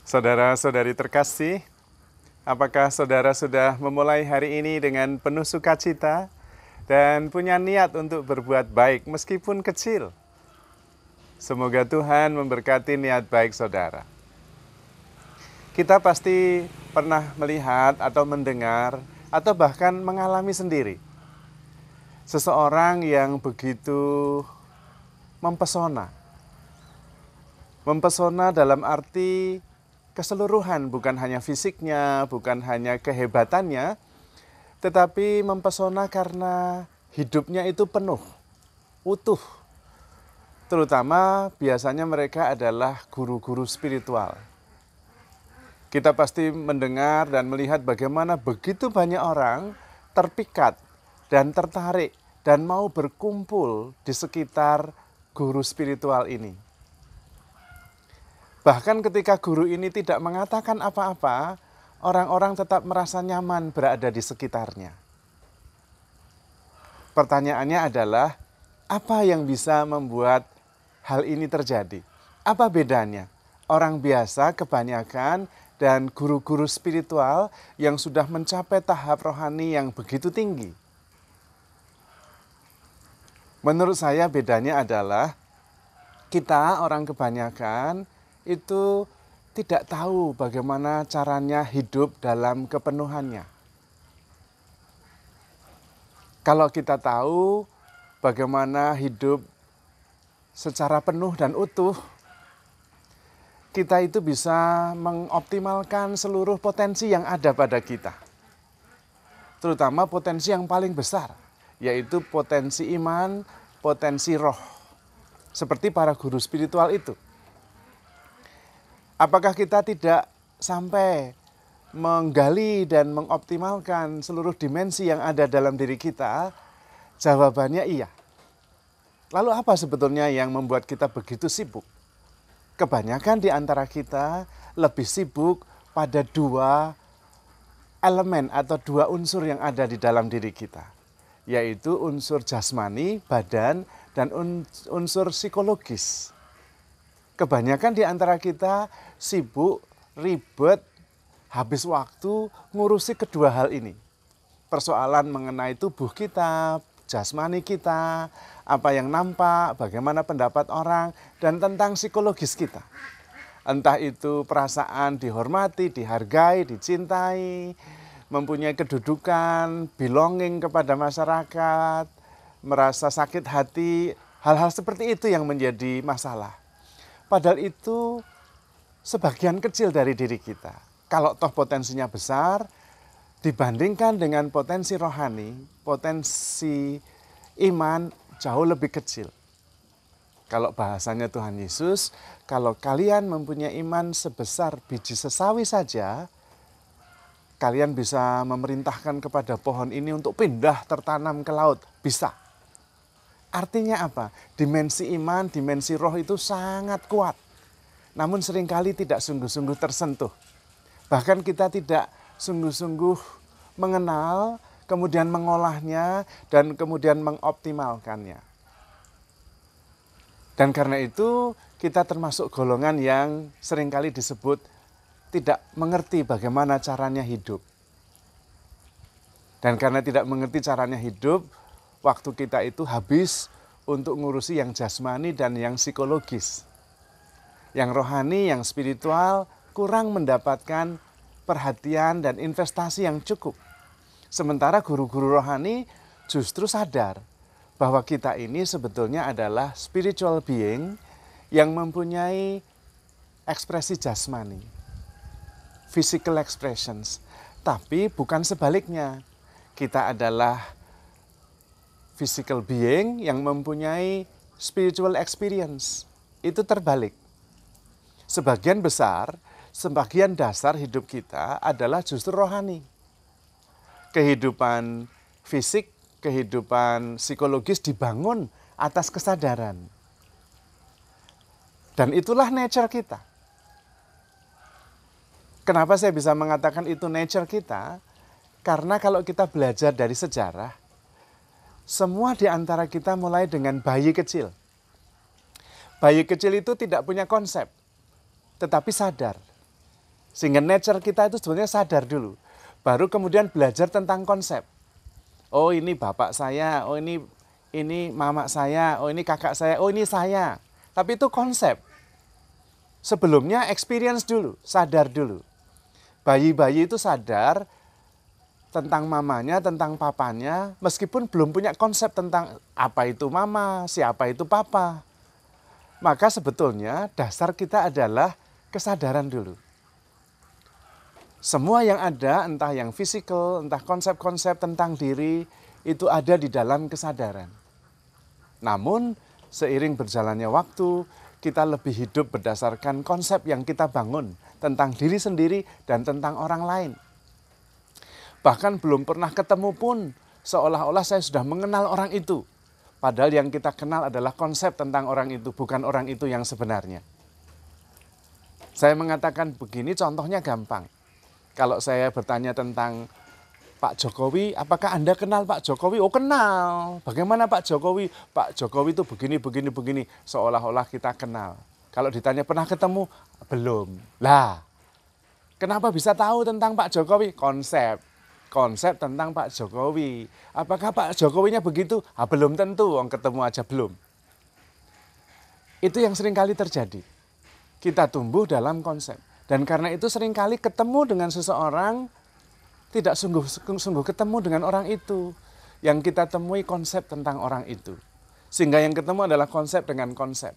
Saudara-saudari terkasih, apakah saudara sudah memulai hari ini dengan penuh sukacita dan punya niat untuk berbuat baik meskipun kecil? Semoga Tuhan memberkati niat baik saudara. Kita pasti pernah melihat atau mendengar atau bahkan mengalami sendiri seseorang yang begitu mempesona. Mempesona dalam arti keseluruhan, bukan hanya fisiknya, bukan hanya kehebatannya, tetapi mempesona karena hidupnya itu penuh, utuh. Terutama biasanya mereka adalah guru-guru spiritual. Kita pasti mendengar dan melihat bagaimana begitu banyak orang terpikat dan tertarik dan mau berkumpul di sekitar guru spiritual ini. Bahkan ketika guru ini tidak mengatakan apa-apa, orang-orang tetap merasa nyaman berada di sekitarnya. Pertanyaannya adalah, apa yang bisa membuat hal ini terjadi? Apa bedanya orang biasa kebanyakan dan guru-guru spiritual yang sudah mencapai tahap rohani yang begitu tinggi? Menurut saya bedanya adalah kita orang kebanyakan itu tidak tahu bagaimana caranya hidup dalam kepenuhannya. Kalau kita tahu bagaimana hidup secara penuh dan utuh, kita itu bisa mengoptimalkan seluruh potensi yang ada pada kita. Terutama potensi yang paling besar, yaitu potensi iman, potensi roh. Seperti para guru spiritual itu. Apakah kita tidak sampai menggali dan mengoptimalkan seluruh dimensi yang ada dalam diri kita? Jawabannya iya. Lalu apa sebetulnya yang membuat kita begitu sibuk? Kebanyakan di antara kita lebih sibuk pada dua elemen atau dua unsur yang ada di dalam diri kita. Yaitu unsur jasmani, badan, dan unsur psikologis. Kebanyakan di antara kita sibuk, ribet, habis waktu ngurusi kedua hal ini. Persoalan mengenai tubuh kita, jasmani kita, apa yang nampak, bagaimana pendapat orang, dan tentang psikologis kita. Entah itu perasaan dihormati, dihargai, dicintai, mempunyai kedudukan, belonging kepada masyarakat, merasa sakit hati, hal-hal seperti itu yang menjadi masalah. Padahal itu sebagian kecil dari diri kita. Kalau toh potensinya besar, dibandingkan dengan potensi rohani, potensi iman jauh lebih kecil. Kalau bahasanya Tuhan Yesus, kalau kalian mempunyai iman sebesar biji sesawi saja, kalian bisa memerintahkan kepada pohon ini untuk pindah tertanam ke laut. Bisa. Artinya apa? Dimensi iman, dimensi roh itu sangat kuat. Namun seringkali tidak sungguh-sungguh tersentuh. Bahkan kita tidak sungguh-sungguh mengenal, kemudian mengolahnya, dan kemudian mengoptimalkannya. Dan karena itu kita termasuk golongan yang seringkali disebut tidak mengerti bagaimana caranya hidup. Dan karena tidak mengerti caranya hidup, waktu kita itu habis untuk ngurusi yang jasmani dan yang psikologis. Yang rohani, yang spiritual kurang mendapatkan perhatian dan investasi yang cukup. Sementara guru-guru rohani justru sadar bahwa kita ini sebetulnya adalah spiritual being yang mempunyai ekspresi jasmani, physical expressions. Tapi bukan sebaliknya, kita adalah physical being yang mempunyai spiritual experience. Itu terbalik. Sebagian besar, sebagian dasar hidup kita adalah justru rohani. Kehidupan fisik, kehidupan psikologis dibangun atas kesadaran. Dan itulah nature kita. Kenapa saya bisa mengatakan itu nature kita? Karena kalau kita belajar dari sejarah, semua di antara kita mulai dengan bayi kecil. Bayi kecil itu tidak punya konsep, tetapi sadar. Sehingga nature kita itu sebenarnya sadar dulu. Baru kemudian belajar tentang konsep. Oh ini bapak saya, oh ini mama saya, oh ini kakak saya, oh ini saya. Tapi itu konsep. Sebelumnya experience dulu, sadar dulu. Bayi-bayi itu sadar tentang mamanya, tentang papanya, meskipun belum punya konsep tentang apa itu mama, siapa itu papa. Maka sebetulnya dasar kita adalah kesadaran dulu. Semua yang ada, entah yang fisikal, entah konsep-konsep tentang diri, itu ada di dalam kesadaran. Namun, seiring berjalannya waktu, kita lebih hidup berdasarkan konsep yang kita bangun tentang diri sendiri dan tentang orang lain. Bahkan belum pernah ketemu pun, seolah-olah saya sudah mengenal orang itu. Padahal yang kita kenal adalah konsep tentang orang itu, bukan orang itu yang sebenarnya. Saya mengatakan begini, contohnya gampang. Kalau saya bertanya tentang Pak Jokowi, apakah Anda kenal Pak Jokowi? Oh kenal. Bagaimana Pak Jokowi? Pak Jokowi itu begini. Seolah-olah kita kenal. Kalau ditanya pernah ketemu? Belum. Lah, kenapa bisa tahu tentang Pak Jokowi? Konsep tentang Pak Jokowi. Apakah Pak Jokowinya begitu? Belum tentu, orang ketemu aja belum. Itu yang seringkali terjadi. Kita tumbuh dalam konsep. Dan karena itu seringkali ketemu dengan seseorang, tidak sungguh ketemu dengan orang itu. Yang kita temui konsep tentang orang itu. Sehingga yang ketemu adalah konsep dengan konsep.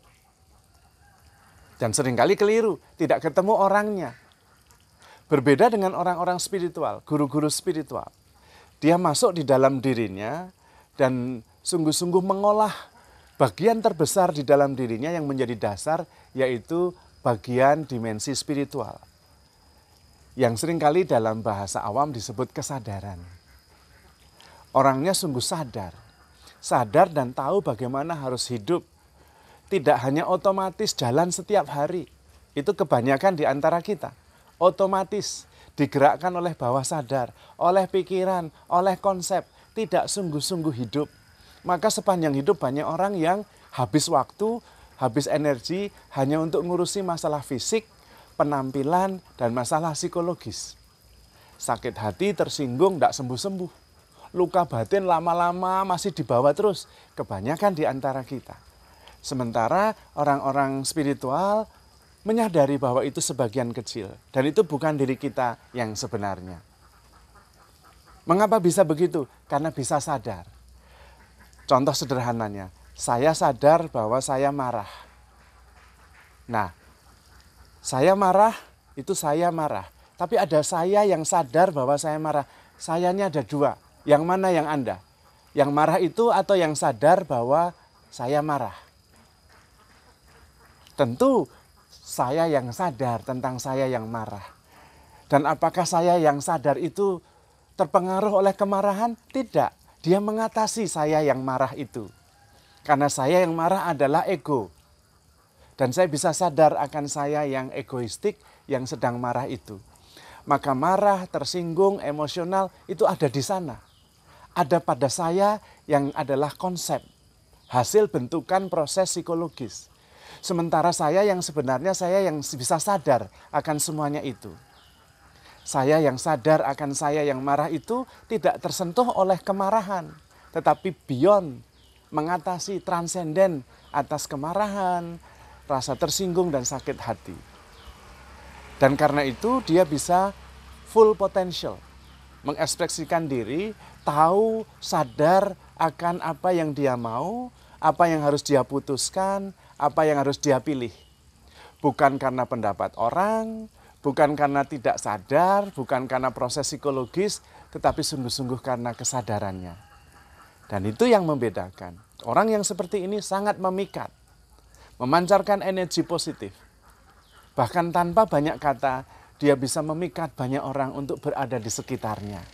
Dan seringkali keliru, tidak ketemu orangnya. Berbeda dengan orang-orang spiritual, guru-guru spiritual. Dia masuk di dalam dirinya dan sungguh-sungguh mengolah bagian terbesar di dalam dirinya yang menjadi dasar, yaitu bagian dimensi spiritual. Yang seringkali dalam bahasa awam disebut kesadaran. Orangnya sungguh sadar dan tahu bagaimana harus hidup. Tidak hanya otomatis jalan setiap hari. Itu kebanyakan di antara kita. Otomatis digerakkan oleh bawah sadar, oleh pikiran, oleh konsep. Tidak sungguh-sungguh hidup. Maka sepanjang hidup banyak orang yang habis waktu, habis energi hanya untuk ngurusi masalah fisik, penampilan, dan masalah psikologis. Sakit hati, tersinggung, tidak sembuh-sembuh. Luka batin lama-lama masih dibawa terus. Kebanyakan di antara kita. Sementara orang-orang spiritual menyadari bahwa itu sebagian kecil. Dan itu bukan diri kita yang sebenarnya. Mengapa bisa begitu? Karena bisa sadar. Contoh sederhananya, saya sadar bahwa saya marah. Nah, saya marah, itu saya marah. Tapi ada saya yang sadar bahwa saya marah. Sayanya ada dua. Yang mana yang Anda? Yang marah itu atau yang sadar bahwa saya marah? Tentu saya yang sadar tentang saya yang marah. Dan apakah saya yang sadar itu terpengaruh oleh kemarahan? Tidak. Dia mengatasi saya yang marah itu. Karena saya yang marah adalah ego. Dan saya bisa sadar akan saya yang egoistik yang sedang marah itu. Maka marah, tersinggung, emosional itu ada di sana. Ada pada saya yang adalah konsep. Hasil bentukan proses psikologis. Sementara saya yang sebenarnya saya yang bisa sadar akan semuanya itu. Saya yang sadar akan saya yang marah itu tidak tersentuh oleh kemarahan. Tetapi beyond, mengatasi, transenden atas kemarahan, rasa tersinggung dan sakit hati. Dan karena itu dia bisa full potential. Mengekspresikan diri, tahu, sadar akan apa yang dia mau, apa yang harus dia putuskan, apa yang harus dia pilih. Bukan karena pendapat orang, bukan karena tidak sadar, bukan karena proses psikologis, tetapi sungguh-sungguh karena kesadarannya. Dan itu yang membedakan. Orang yang seperti ini sangat memikat, memancarkan energi positif. Bahkan tanpa banyak kata, dia bisa memikat banyak orang untuk berada di sekitarnya.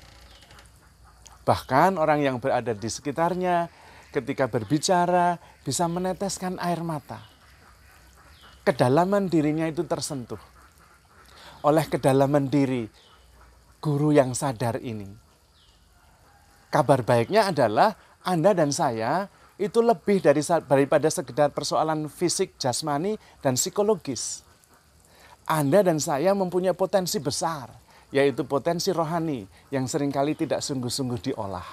Bahkan orang yang berada di sekitarnya ketika berbicara bisa meneteskan air mata. Kedalaman dirinya itu tersentuh oleh kedalaman diri guru yang sadar ini. Kabar baiknya adalah Anda dan saya itu lebih daripada sekedar persoalan fisik, jasmani, dan psikologis. Anda dan saya mempunyai potensi besar, yaitu potensi rohani yang seringkali tidak sungguh-sungguh diolah.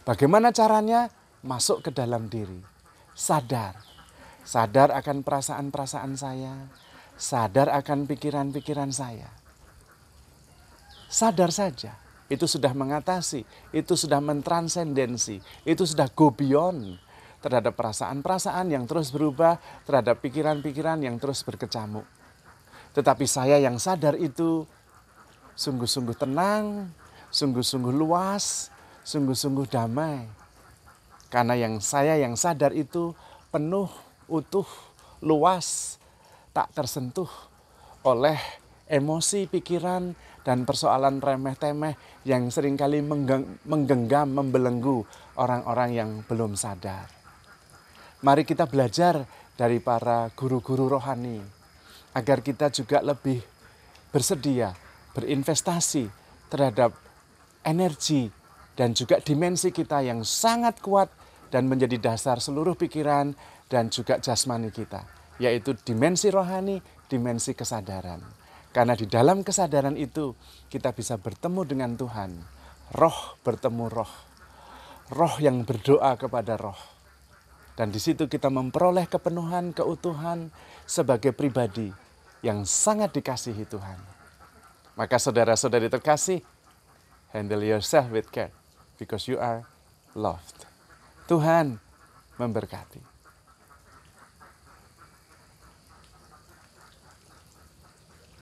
Bagaimana caranya? Masuk ke dalam diri, sadar akan perasaan-perasaan saya, sadar akan pikiran-pikiran saya. Sadar saja, itu sudah mengatasi, itu sudah mentransendensi, itu sudah go beyond terhadap perasaan-perasaan yang terus berubah, terhadap pikiran-pikiran yang terus berkecamuk. Tetapi saya yang sadar itu sungguh-sungguh tenang, sungguh-sungguh luas, sungguh-sungguh damai. Karena saya yang sadar itu penuh, utuh, luas, tak tersentuh oleh emosi, pikiran, dan persoalan remeh-temeh yang seringkali menggenggam, membelenggu orang-orang yang belum sadar. Mari kita belajar dari para guru-guru rohani, agar kita juga lebih bersedia, berinvestasi terhadap energi dan juga dimensi kita yang sangat kuat dan menjadi dasar seluruh pikiran dan juga jasmani kita, yaitu dimensi rohani, dimensi kesadaran. Karena di dalam kesadaran itu kita bisa bertemu dengan Tuhan, roh bertemu roh, roh yang berdoa kepada roh. Dan di situ kita memperoleh kepenuhan, keutuhan sebagai pribadi yang sangat dikasihi Tuhan. Maka saudara-saudari terkasih, handle yourself with care because you are loved. Tuhan memberkati.